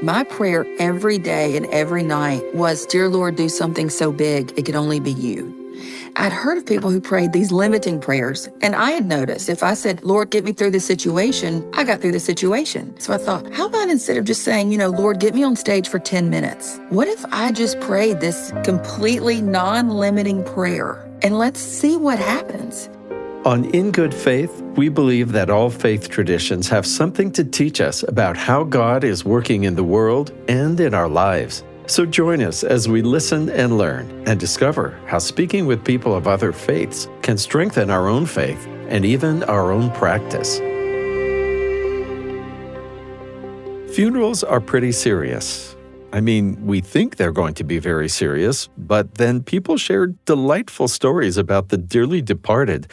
My prayer every day and every night was, "Dear Lord, do something so big, it could only be you." I'd heard of people who prayed these limiting prayers, and I had noticed if I said, "Lord, get me through this situation," I got through the situation. So I thought, how about instead of just saying, "Lord, get me on stage for 10 minutes, what if I just prayed this completely non-limiting prayer, and let's see what happens?" On In Good Faith, we believe that all faith traditions have something to teach us about how God is working in the world and in our lives. So join us as we listen and learn and discover how speaking with people of other faiths can strengthen our own faith and even our own practice. Funerals are pretty serious. I mean, we think they're going to be very serious, but then people share delightful stories about the dearly departed,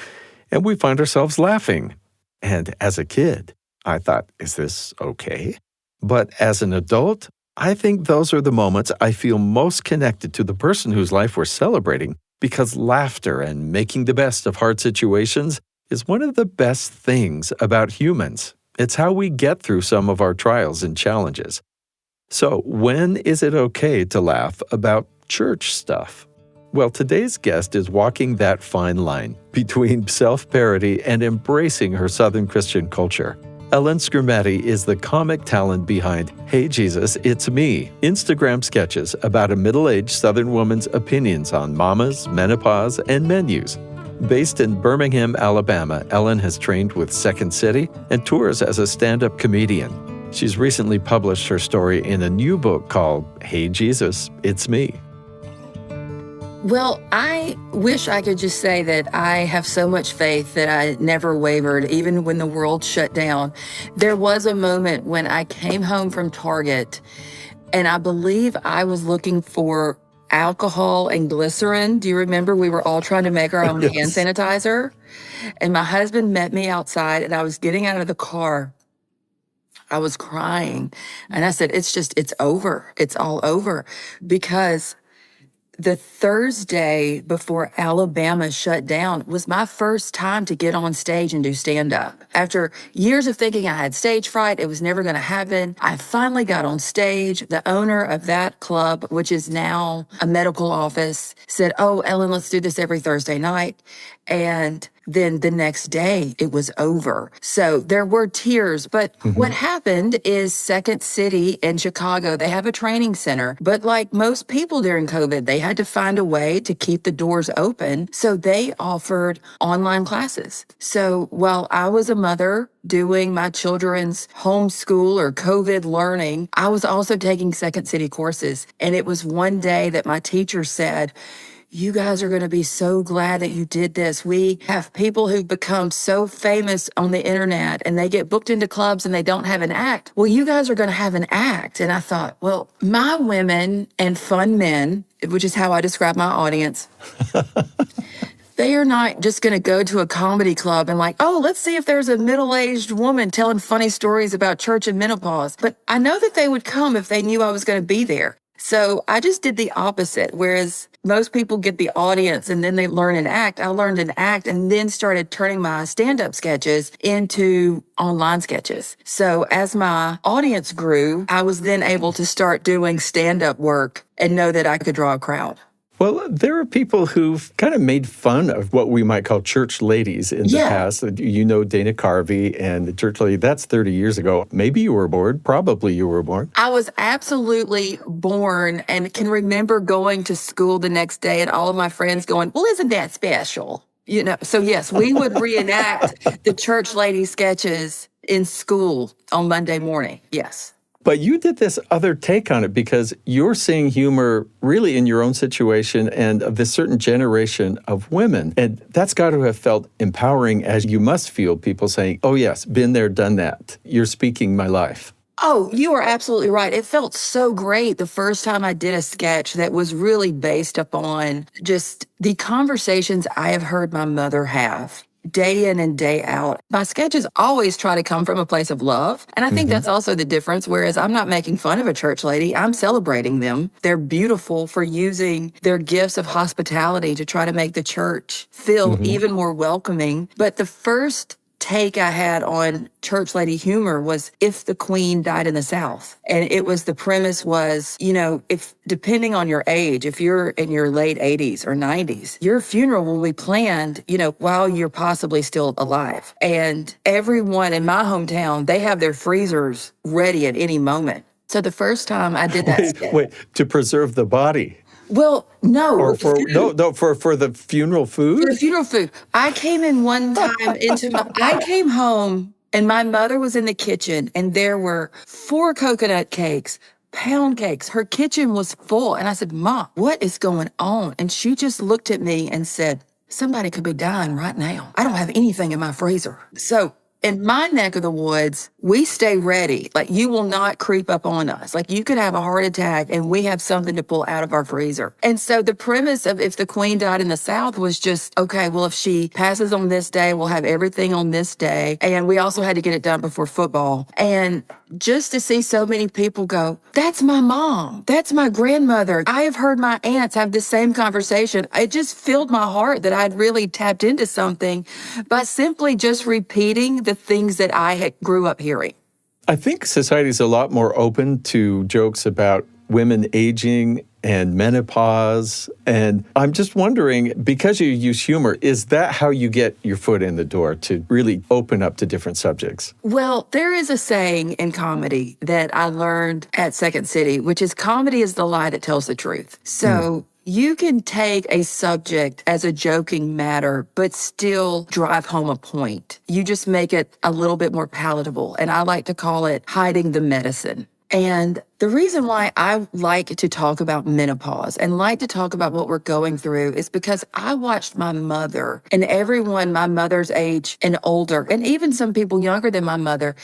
and we find ourselves laughing. And as a kid, I thought, is this okay? But as an adult, I think those are the moments I feel most connected to the person whose life we're celebrating, because laughter and making the best of hard situations is one of the best things about humans. It's how we get through some of our trials and challenges. So, when is it okay to laugh about church stuff? Well, today's guest is walking that fine line between self-parody and embracing her Southern Christian culture. Ellen Skrmetti is the comic talent behind Hey Jesus, It's Me, Instagram sketches about a middle-aged Southern woman's opinions on mamas, menopause, and menus. Based in Birmingham, Alabama, Ellen has trained with Second City and tours as a stand-up comedian. She's recently published her story in a new book called Hey Jesus, It's Me. Well, I wish I could just say that I have so much faith that I never wavered, even when the world shut down. There was a moment when I came home from Target, and I believe I was looking for alcohol and glycerin. Do you remember we were all trying to make our own hand sanitizer? And my husband met me outside, and I was getting out of the car. I was crying, and I said, it's over. It's all over. Because the Thursday before Alabama shut down was my first time to get on stage and do stand-up. After years of thinking I had stage fright, it was never going to happen, I finally got on stage. The owner of that club, which is now a medical office, said, "Oh, Ellen, let's do this every Thursday night." And then the next day, it was over. So there were tears. But what happened is Second City in Chicago, they have a training center. But like most people during COVID, they had to find a way to keep the doors open. So they offered online classes. So while I was a mother doing my children's homeschool or COVID learning, I was also taking Second City courses. And it was one day that my teacher said, "You guys are going to be so glad that you did this. We have people who've become so famous on the internet and they get booked into clubs and they don't have an act. Well, you guys are going to have an act." And I thought, well, my women and fun men, which is how I describe my audience, they are not just going to go to a comedy club and like, "Oh, let's see if there's a middle-aged woman telling funny stories about church and menopause." But I know that they would come if they knew I was going to be there. So I just did the opposite. Whereas most people get the audience and then they learn an act, I learned an act and then started turning my stand-up sketches into online sketches. So as my audience grew, I was then able to start doing stand-up work and know that I could draw a crowd. Well, there are people who've kind of made fun of what we might call church ladies in the past. You know Dana Carvey and the church lady. That's 30 years ago. Maybe you were born. Probably you were born. I was absolutely born and can remember going to school the next day and all of my friends going, "Well, isn't that special?" So yes, we would reenact the church lady sketches in school on Monday morning. Yes. But you did this other take on it because you're seeing humor really in your own situation and of this certain generation of women. And that's got to have felt empowering, as you must feel people saying, "Oh yes, been there, done that. You're speaking my life." Oh, you are absolutely right. It felt so great the first time I did a sketch that was really based upon just the conversations I have heard my mother have day in and day out. My sketches always try to come from a place of love. And I think that's also the difference. Whereas I'm not making fun of a church lady, I'm celebrating them. They're beautiful for using their gifts of hospitality to try to make the church feel even more welcoming. But the first take I had on church lady humor was if the queen died in the South. And the premise was, if depending on your age, if you're in your late 80s or 90s, your funeral will be planned, while you're possibly still alive. And everyone in my hometown, they have their freezers ready at any moment. So the first time I did that. Wait, to preserve the body? Well, no. Or for the funeral food? For the funeral food. I came in one time I came home and my mother was in the kitchen and there were 4 coconut cakes, pound cakes. Her kitchen was full. And I said, Mom, what is going on? And she just looked at me and said, somebody could be dying right now. I don't have anything in my freezer. So in my neck of the woods, we stay ready. Like, you will not creep up on us. Like, you could have a heart attack and we have something to pull out of our freezer. And so the premise of if the queen died in the South was just, okay, well, if she passes on this day, we'll have everything on this day. And we also had to get it done before football. And just to see so many people go, that's my mom. That's my grandmother. I have heard my aunts have the same conversation. It just filled my heart that I'd really tapped into something by simply just repeating the things that I grew up hearing. I think society's a lot more open to jokes about women aging and menopause. And I'm just wondering, because you use humor, is that how you get your foot in the door to really open up to different subjects? Well, there is a saying in comedy that I learned at Second City, which is comedy is the lie that tells the truth. So you can take a subject as a joking matter, but still drive home a point. You just make it a little bit more palatable. And I like to call it hiding the medicine. And the reason why I like to talk about menopause and like to talk about what we're going through is because I watched my mother and everyone my mother's age and older, and even some people younger than my mother,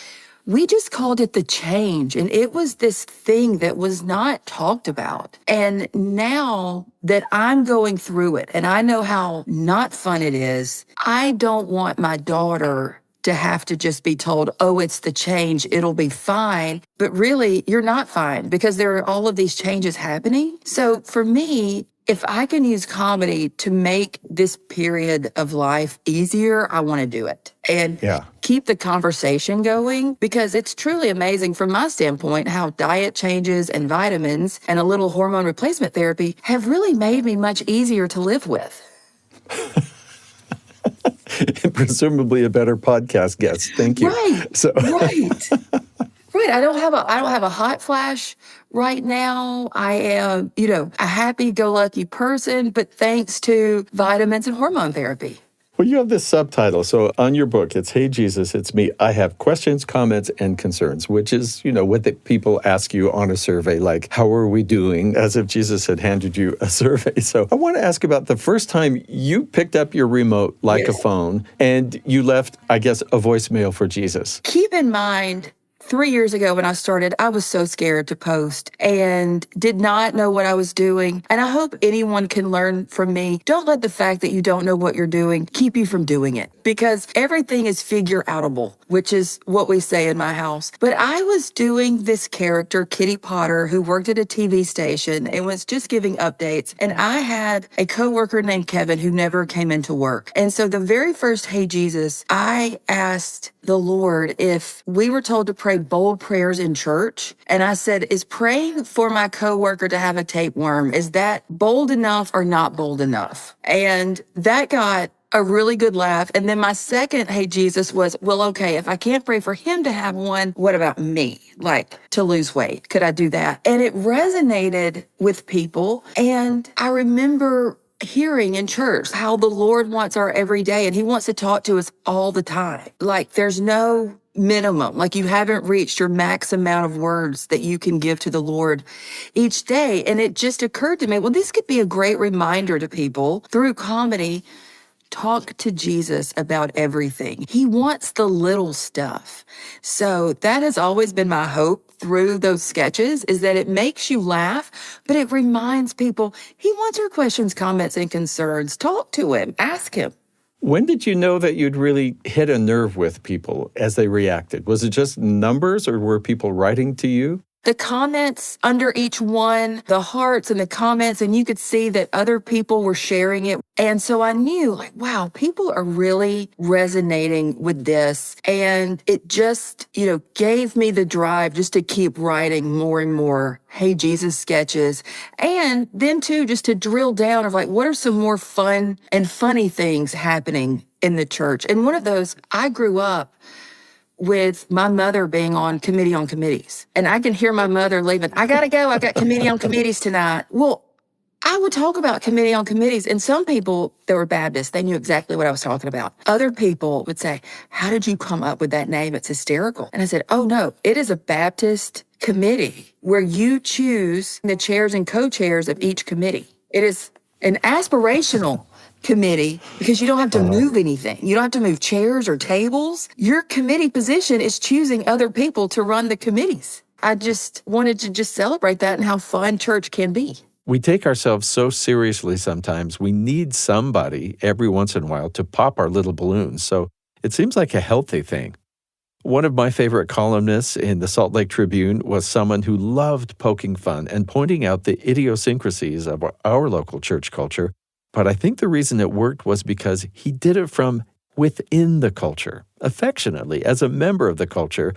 we just called it the change. And it was this thing that was not talked about. And now that I'm going through it and I know how not fun it is, I don't want my daughter to have to just be told, oh, it's the change, it'll be fine. But really, you're not fine because there are all of these changes happening. So for me, if I can use comedy to make this period of life easier, I want to do it. And keep the conversation going, because it's truly amazing from my standpoint how diet changes and vitamins and a little hormone replacement therapy have really made me much easier to live with. Presumably a better podcast guest. Thank you. Right. Right. I don't have a hot flash right now. I am, a happy-go-lucky person, but thanks to vitamins and hormone therapy. Well, you have this subtitle. So on your book, it's Hey Jesus, It's Me. I have questions, comments, and concerns, which is, what the people ask you on a survey, like, how are we doing? As if Jesus had handed you a survey. So I want to ask about the first time you picked up your remote like a phone and you left, I guess, a voicemail for Jesus. Keep in mind, 3 years ago when I started, I was so scared to post and did not know what I was doing. And I hope anyone can learn from me. Don't let the fact that you don't know what you're doing keep you from doing it, because everything is figure outable, which is what we say in my house. But I was doing this character, Kitty Potter, who worked at a TV station and was just giving updates. And I had a coworker named Kevin who never came into work. And so the very first Hey Jesus, I asked the Lord if we were told to pray bold prayers in church. And I said, is praying for my coworker to have a tapeworm, is that bold enough or not bold enough? And that got a really good laugh. And then my second Hey Jesus was, well, okay, if I can't pray for him to have one, what about me? Like, to lose weight, could I do that? And it resonated with people. And I remember hearing in church how the Lord wants our everyday, and he wants to talk to us all the time. Like, there's no minimum. Like, you haven't reached your max amount of words that you can give to the Lord each day. And it just occurred to me, well, this could be a great reminder to people through comedy. Talk to Jesus about everything. He wants the little stuff. So that has always been my hope through those sketches, is that it makes you laugh, but it reminds people he wants your questions, comments, and concerns. Talk to him. Ask him. When did you know that you'd really hit a nerve with people as they reacted? Was it just numbers, or were people writing to you? the comments under each one, the hearts and the comments, and you could see that other people were sharing it. And so I knew, like, wow, people are really resonating with this. And it just, gave me the drive just to keep writing more and more Hey Jesus sketches. And then too, just to drill down of like, what are some more fun and funny things happening in the church? And one of those, I grew up with my mother being on committee on committees. And I can hear my mother leaving, I gotta go, I've got committee on committees tonight. Well, I would talk about committee on committees, and some people that were Baptists, they knew exactly what I was talking about. Other people would say, how did you come up with that name? It's hysterical. And I said, oh no, it is a Baptist committee where you choose the chairs and co-chairs of each committee. It is an aspirational committee because you don't have to move anything. You don't have to move chairs or tables. Your committee position is choosing other people to run the committees. I just wanted to just celebrate that and how fun church can be. We take ourselves so seriously sometimes. We need somebody every once in a while to pop our little balloons. So it seems like a healthy thing. One of my favorite columnists in the Salt Lake Tribune was someone who loved poking fun and pointing out the idiosyncrasies of our local church culture. But I think the reason it worked was because he did it from within the culture, affectionately, as a member of the culture.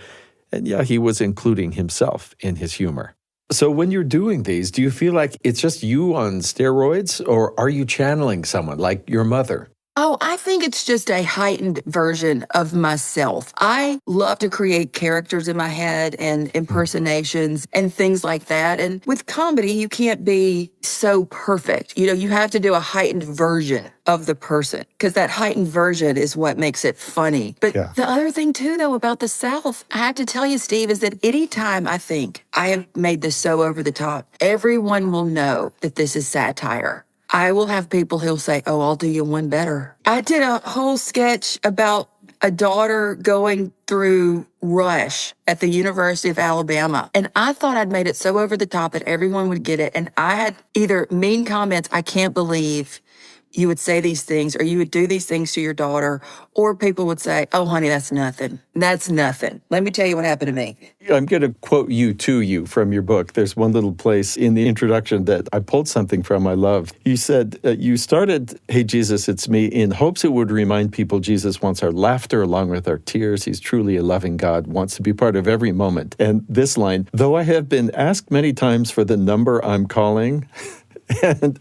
And yeah, he was including himself in his humor. So when you're doing these, do you feel like it's just you on steroids, or are you channeling someone like your mother? Oh, I think it's just a heightened version of myself. I love to create characters in my head and impersonations and things like that. And with comedy, you can't be so perfect. You have to do a heightened version of the person because that heightened version is what makes it funny. But the other thing too, though, about the South, I have to tell you, Steve, is that anytime I think I have made this so over the top, everyone will know that this is satire. I will have people who'll say, oh, I'll do you one better. I did a whole sketch about a daughter going through Rush at the University of Alabama. And I thought I'd made it so over the top that everyone would get it. And I had either mean comments, I can't believe you would say these things, or you would do these things to your daughter, or people would say, oh, honey, that's nothing. That's nothing. Let me tell you what happened to me. I'm going to quote you to you from your book. There's one little place in the introduction that I pulled something from I love. You said, you started, Hey, Jesus, It's Me, in hopes it would remind people Jesus wants our laughter along with our tears. He's truly a loving God, wants to be part of every moment. And this line, though I have been asked many times for the number I'm calling, and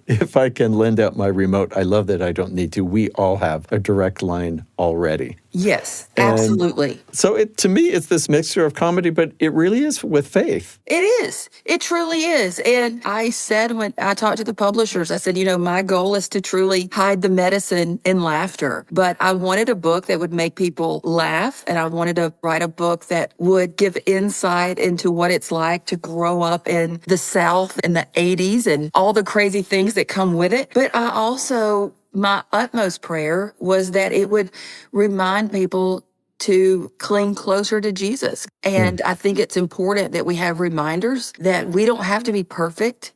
if I can lend out my remote, I love that I don't need to. We all have a direct line already. Yes, absolutely. So to me, it's this mixture of comedy, but it really is with faith. It is. It truly is. And I said when I talked to the publishers, I said, my goal is to truly hide the medicine in laughter. But I wanted a book that would make people laugh. And I wanted to write a book that would give insight into what it's like to grow up in the South in the 80s and all the crazy things that come with it. But I also, my utmost prayer was that it would remind people to cling closer to Jesus. And I think it's important that we have reminders that we don't have to be perfect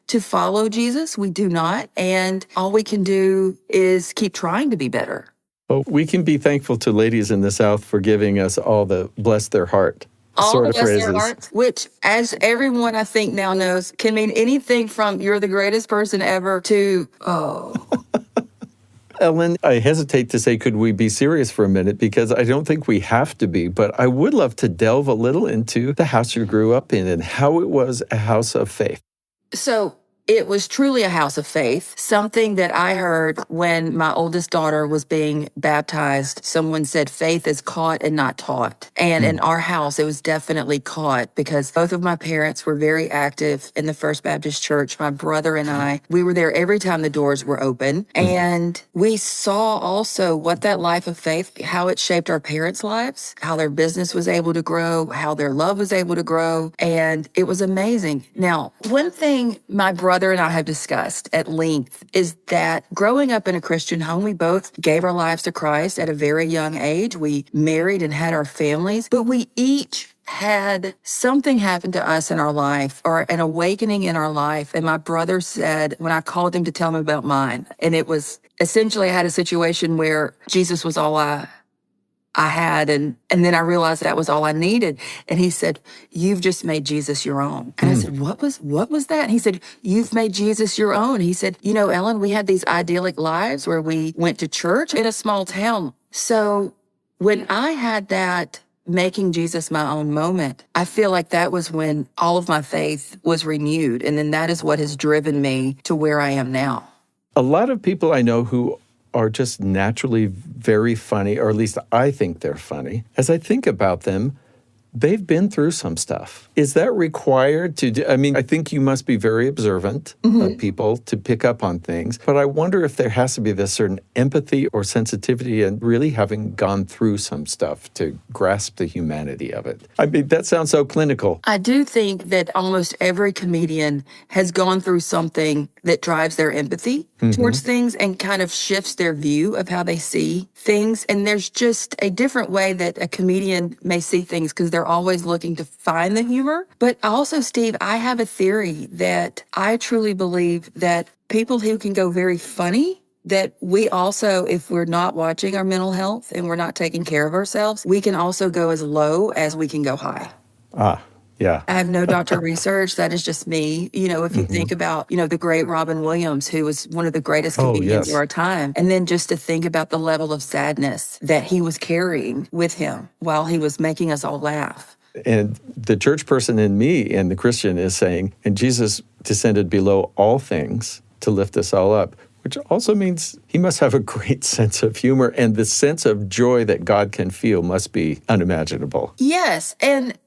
to follow Jesus. We do not. And all we can do is keep trying to be better. Well, we can be thankful to ladies in the South for giving us all the bless their heart sort of phrases. Their hearts, which, as everyone I think now knows, can mean anything from you're the greatest person ever to, oh. Ellen, I hesitate to say, could we be serious for a minute? Because I don't think we have to be, but I would love to delve a little into the house you grew up in and how it was a house of faith. So it was truly a house of faith. Something that I heard when my oldest daughter was being baptized, someone said faith is caught and not taught. And in our house, it was definitely caught because both of my parents were very active in the First Baptist Church. My brother and I, we were there every time the doors were open. And we saw also what that life of faith, how it shaped our parents' lives, how their business was able to grow, how their love was able to grow. And it was amazing. Now, one thing my brother and I have discussed at length is that growing up in a Christian home, we both gave our lives to Christ at a very young age. We married and had our families, but we each had something happen to us in our life or an awakening in our life. And my brother said, when I called him to tell him about mine, and it was essentially I had a situation where Jesus was all I I had. And then I realized that was all I needed. And he said, you've just made Jesus your own. And I said, what was that? And he said, you've made Jesus your own. He said, Ellen, we had these idyllic lives where we went to church in a small town. So when I had that making Jesus my own moment, I feel like that was when all of my faith was renewed. And then that is what has driven me to where I am now. A lot of people I know who are just naturally very funny, or at least I think they're funny. As I think about them, they've been through some stuff. Is that required to do? I mean, I think you must be very observant of people to pick up on things, but I wonder if there has to be this certain empathy or sensitivity and really having gone through some stuff to grasp the humanity of it. I mean, that sounds so clinical. I do think that almost every comedian has gone through something that drives their empathy towards things and kind of shifts their view of how they see things. And there's just a different way that a comedian may see things because they're always looking to find the humor. But also, Steve, I have a theory that I truly believe that people who can go very funny, that we also, if we're not watching our mental health and we're not taking care of ourselves, we can also go as low as we can go high. Yeah. I have no doctor research. That is just me. If you think about, the great Robin Williams, who was one of the greatest comedians of our time. And then just to think about the level of sadness that he was carrying with him while he was making us all laugh. And the church person in me and the Christian is saying, and Jesus descended below all things to lift us all up, which also means he must have a great sense of humor, and the sense of joy that God can feel must be unimaginable. Yes. And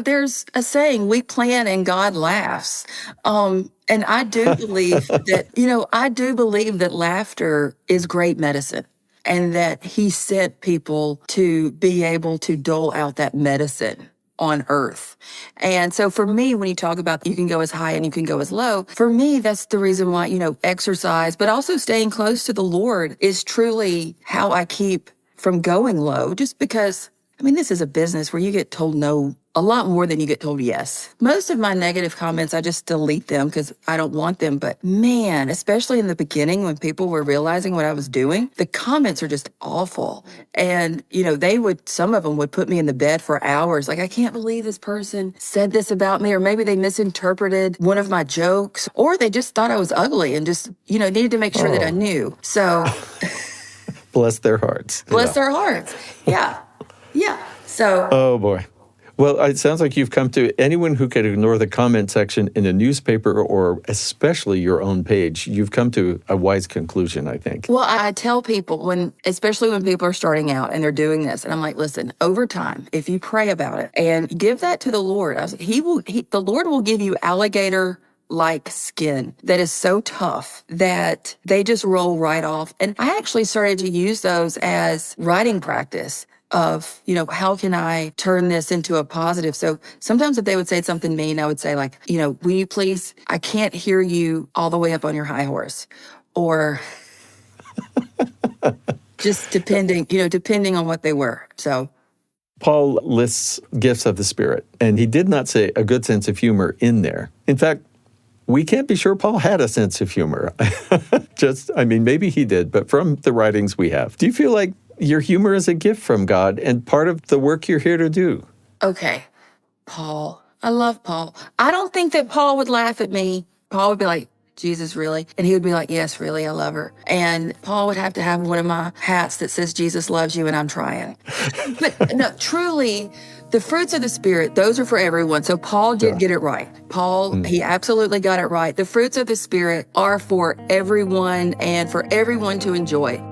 there's a saying, we plan and God laughs. And I do believe that, laughter is great medicine and that he sent people to be able to dole out that medicine on earth. And so for me, when you talk about you can go as high and you can go as low, for me, that's the reason why, exercise, but also staying close to the Lord is truly how I keep from going low, just because, this is a business where you get told no a lot more than you get told yes. Most of my negative comments, I just delete them because I don't want them. But man, especially in the beginning when people were realizing what I was doing, the comments are just awful. And, some of them would put me in the bed for hours. Like, I can't believe this person said this about me. Or maybe they misinterpreted one of my jokes. Or they just thought I was ugly and just, needed to make sure that I knew. So. Bless their hearts. Bless their hearts. Yeah. Yeah. So. Oh, boy. Well, it sounds like you've come to anyone who could ignore the comment section in a newspaper or especially your own page. You've come to a wise conclusion, I think. Well, I tell people especially when people are starting out and they're doing this, and I'm like, listen, over time, if you pray about it and give that to the Lord, the Lord will give you alligator-like skin that is so tough that they just roll right off. And I actually started to use those as writing practice of, how can I turn this into a positive? So sometimes if they would say something mean, I would say like, will you please, I can't hear you all the way up on your high horse. Or just depending on what they were. So Paul lists gifts of the Spirit, and he did not say a good sense of humor in there. In fact, we can't be sure Paul had a sense of humor. Maybe he did, but from the writings we have. Do you feel like your humor is a gift from God and part of the work you're here to do? Okay, Paul. I love Paul. I don't think that Paul would laugh at me. Paul would be like, Jesus, really? And he would be like, yes, really, I love her. And Paul would have to have one of my hats that says, Jesus loves you, and I'm trying. But no, truly, the fruits of the Spirit, those are for everyone. So Paul did get it right. Paul, he absolutely got it right. The fruits of the Spirit are for everyone and for everyone to enjoy.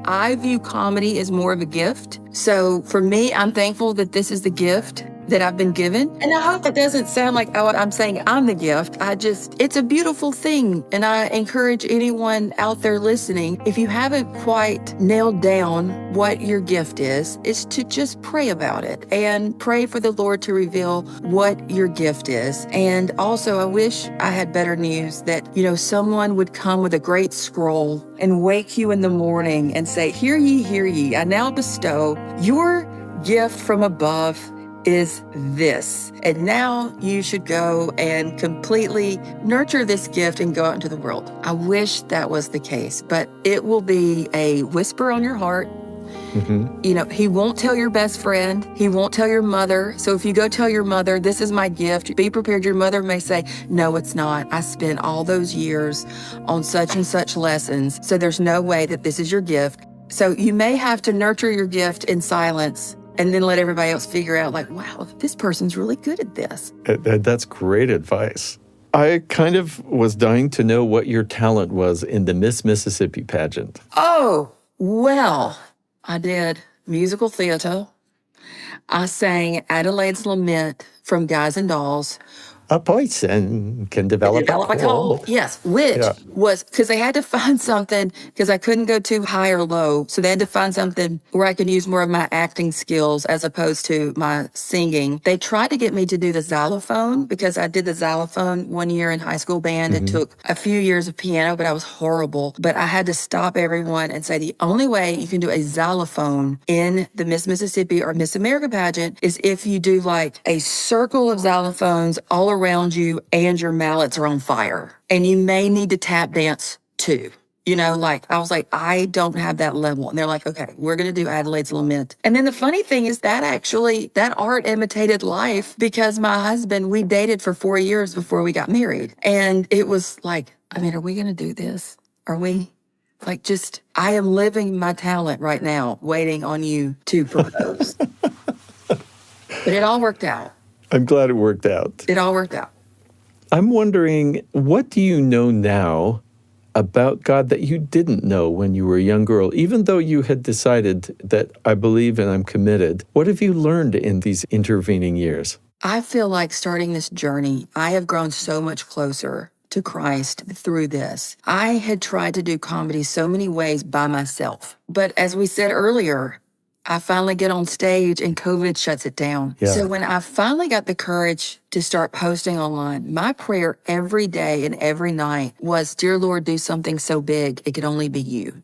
I view comedy as more of a gift. So for me, I'm thankful that this is the gift that I've been given. And I hope it doesn't sound like, I'm saying I'm the gift. It's a beautiful thing. And I encourage anyone out there listening, if you haven't quite nailed down what your gift is to just pray about it and pray for the Lord to reveal what your gift is. And also, I wish I had better news that, someone would come with a great scroll and wake you in the morning and say, hear ye, I now bestow your gift from above is this. And now you should go and completely nurture this gift and go out into the world. I wish that was the case, but it will be a whisper on your heart He won't tell your best friend. He won't tell your mother. So if you go tell your mother, this is my gift, be prepared. Your mother may say, no, it's not. I spent all those years on such and such lessons. So there's no way that this is your gift. So you may have to nurture your gift in silence and then let everybody else figure out, like, wow, this person's really good at this. That's great advice. I kind of was dying to know what your talent was in the Miss Mississippi pageant. Oh, well, I did musical theater. I sang Adelaide's Lament from Guys and Dolls. A poison can develop a cold. Yes, which was because they had to find something, because I couldn't go too high or low. So they had to find something where I could use more of my acting skills as opposed to my singing. They tried to get me to do the xylophone because I did the xylophone one year in high school band. It took a few years of piano, but I was horrible. But I had to stop everyone and say the only way you can do a xylophone in the Miss Mississippi or Miss America pageant is if you do like a circle of xylophones all around you and your mallets are on fire. And you may need to tap dance too. I was like, I don't have that level. And they're like, okay, we're going to do Adelaide's Lament. And then the funny thing is that art imitated life because my husband, we dated for 4 years before we got married. And it was like, are we going to do this? Are we? I am living my talent right now, waiting on you to propose. But it all worked out. I'm glad it worked out. It all worked out. I'm wondering, what do you know now about God that you didn't know when you were a young girl, even though you had decided that I believe and I'm committed? What have you learned in these intervening years? I feel like starting this journey, I have grown so much closer to Christ through this. I had tried to do comedy so many ways by myself. But as we said earlier, I finally get on stage and COVID shuts it down. Yeah. So when I finally got the courage to start posting online, my prayer every day and every night was, dear Lord, do something so big, it could only be you.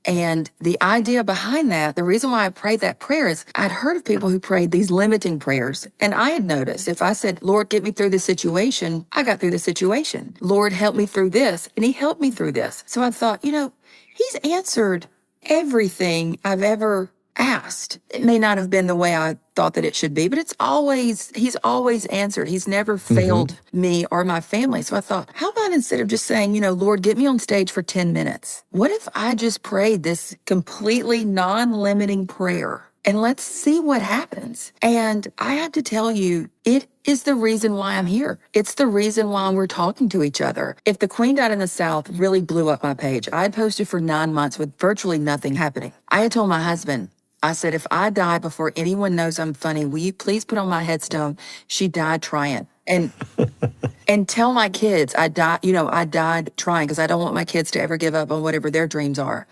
And the idea behind that, the reason why I prayed that prayer is I'd heard of people who prayed these limiting prayers. And I had noticed if I said, Lord, get me through this situation, I got through the situation. Lord, help me through this. And he helped me through this. So I thought, he's answered everything I've ever asked. It may not have been the way I thought that it should be, but he's always answered. He's never failed me or my family. So I thought, how about instead of just saying, Lord, get me on stage for 10 minutes, what if I just prayed this completely non-limiting prayer? And let's see what happens. And I have to tell you, it is the reason why I'm here. It's the reason why we're talking to each other. If the Queen Died in the South really blew up my page, I had posted for 9 months with virtually nothing happening. I had told my husband, I said, if I die before anyone knows I'm funny, will you please put on my headstone, she died trying. And tell my kids I died trying, because I don't want my kids to ever give up on whatever their dreams are.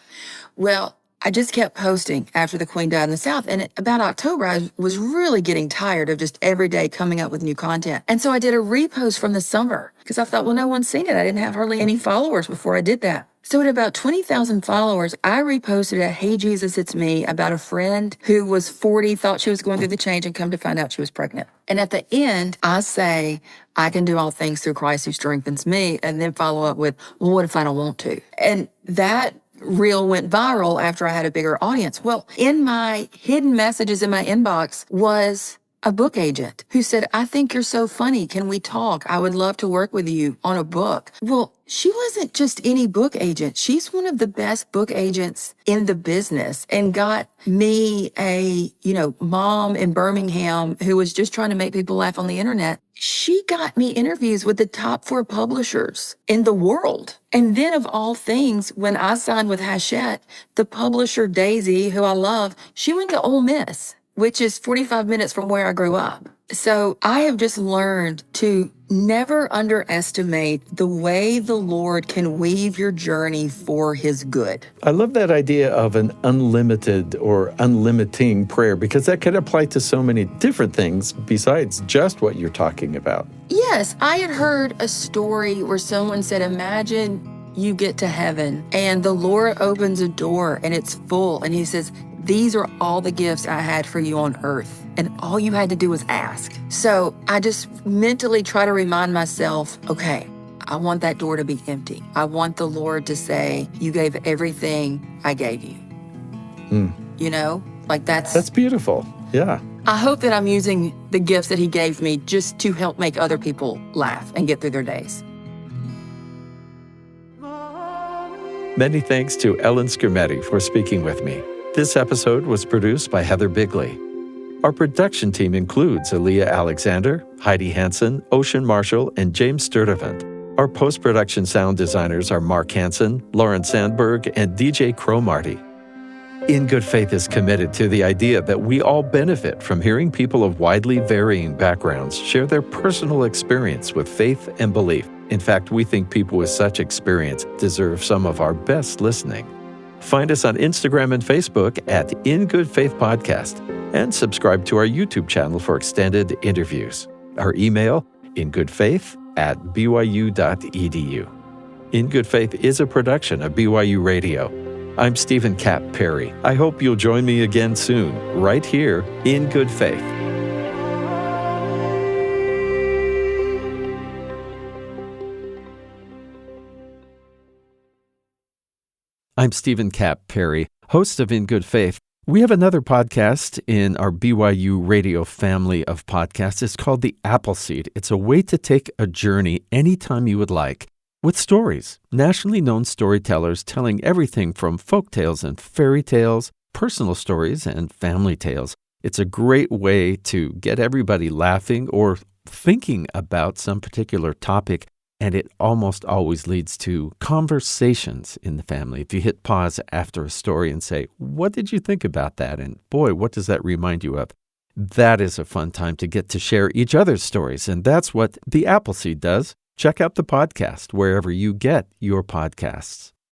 Well, I just kept posting after the Queen Died in the South. And about October, I was really getting tired of just every day coming up with new content. And so I did a repost from the summer because I thought, well, no one's seen it. I didn't have hardly any followers before I did that. So at about 20,000 followers, I reposted a Hey Jesus, It's Me about a friend who was 40, thought she was going through the change, and come to find out she was pregnant. And at the end, I say, I can do all things through Christ who strengthens me, and then follow up with, well, what if I don't want to? And that reel went viral after I had a bigger audience. Well, in my hidden messages in my inbox was a book agent who said, I think you're so funny. Can we talk? I would love to work with you on a book. Well, she wasn't just any book agent. She's one of the best book agents in the business, and got me a, mom in Birmingham who was just trying to make people laugh on the internet. She got me interviews with the top 4 publishers in the world. And then of all things, when I signed with Hachette, the publisher Daisy, who I love, she went to Ole Miss, which is 45 minutes from where I grew up. So I have just learned to never underestimate the way the Lord can weave your journey for his good. I love that idea of an unlimited or unlimiting prayer, because that can apply to so many different things besides just what you're talking about. Yes, I had heard a story where someone said, imagine you get to heaven and the Lord opens a door and it's full, and he says, these are all the gifts I had for you on earth, and all you had to do was ask. So I just mentally try to remind myself, okay, I want that door to be empty. I want the Lord to say, you gave everything I gave you. Like That's beautiful. Yeah. I hope that I'm using the gifts that he gave me just to help make other people laugh and get through their days. Many thanks to Ellen Skrmetti for speaking with me. This episode was produced by Heather Bigley. Our production team includes Aaliyah Alexander, Heidi Hansen, Ocean Marshall, and James Sturdivant. Our post-production sound designers are Mark Hansen, Lauren Sandberg, and DJ Cromarty. In Good Faith is committed to the idea that we all benefit from hearing people of widely varying backgrounds share their personal experience with faith and belief. In fact, we think people with such experience deserve some of our best listening. Find us on Instagram and Facebook at In Good Faith Podcast, and subscribe to our YouTube channel for extended interviews. Our email, ingoodfaith@byu.edu. In Good Faith is a production of BYU Radio. I'm Stephen Cap Perry. I hope you'll join me again soon, right here in Good Faith. I'm Stephen Cap Perry, host of In Good Faith. We have another podcast in our BYU Radio family of podcasts. It's called The Appleseed. It's a way to take a journey anytime you would like with stories, nationally known storytellers telling everything from folk tales and fairy tales, personal stories, and family tales. It's a great way to get everybody laughing or thinking about some particular topic, and it almost always leads to conversations in the family. If you hit pause after a story and say, "What did you think about that?" And boy, what does that remind you of? That is a fun time to get to share each other's stories, and that's what The Appleseed does. Check out the podcast wherever you get your podcasts.